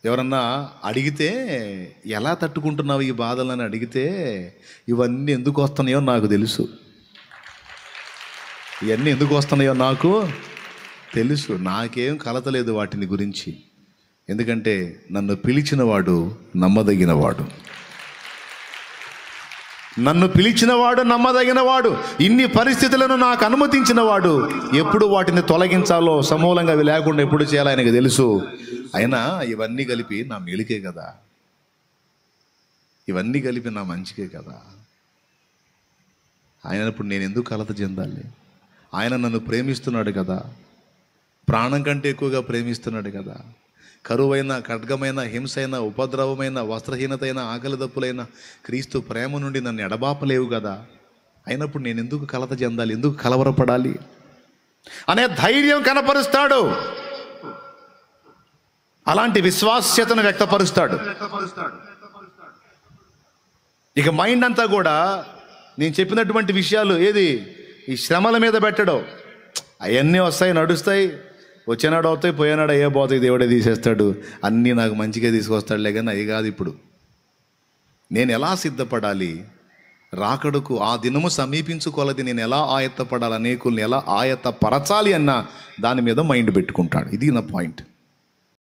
ఎవరన్నా అడిగితే ఎలా తట్టుకుంటున్నావు ఈ బాధలని అడిగితే, ఇవన్నీ ఎందుకు వస్తున్నాయో నాకు తెలుసు, ఇవన్నీ ఎందుకు వస్తున్నాయో నాకు తెలుసు. నాకేం కలతలేదు వాటిని గురించి. ఎందుకంటే నన్ను పిలిచినవాడు నమ్మదగినవాడు, నన్ను పిలిచినవాడు నమ్మదగినవాడు. ఇన్ని పరిస్థితులను నాకు అనుమతించినవాడు. ఎప్పుడు వాటిని తొలగించాలో, సమూలంగా అవి లేకుండా ఎప్పుడు చేయాలో ఆయనకు తెలుసు. అయినా ఇవన్నీ కలిపి నా మేలుకే కదా, ఇవన్నీ కలిపి నా మంచికే కదా. ఆయన ఇప్పుడు నేను ఎందుకు కలత చెందాలి? ఆయన నన్ను ప్రేమిస్తున్నాడు కదా, ప్రాణం కంటే ఎక్కువగా ప్రేమిస్తున్నాడు కదా. కరువైన, ఖడ్గమైన, హింసైన, ఉపద్రవమైన, వస్త్రహీనతైన, ఆకలి దప్పులైన క్రీస్తు ప్రేమ నుండి నన్ను ఎడబాపలేవు కదా. అయినప్పుడు నేను ఎందుకు కలత చెందాలి, ఎందుకు కలవరపడాలి అనే ధైర్యం కనపరుస్తాడు. అలాంటి విశ్వాస్యతను వ్యక్తపరుస్తాడు. ఇక మైండ్ అంతా కూడా నేను చెప్పినటువంటి విషయాలు ఏది ఈ శ్రమల మీద పెట్టడం. అవన్నీ వస్తాయి, నడుస్తాయి, వచ్చేనాడు అవుతాయి, పోయేనాడు అయ్యే పోతాయి, దేవుడే తీసేస్తాడు, అన్నీ నాకు మంచిగా తీసుకొస్తాడులే. కానీ అవి కాదు. ఇప్పుడు నేను ఎలా సిద్ధపడాలి రాకడకు, ఆ దినము సమీపించుకోలది నేను ఎలా ఆయత్తపడాలి, అనేకుల్ని ఎలా ఆయత్తపరచాలి అన్న దాని మీద మైండ్ పెట్టుకుంటాడు. ఇది నా పాయింట్.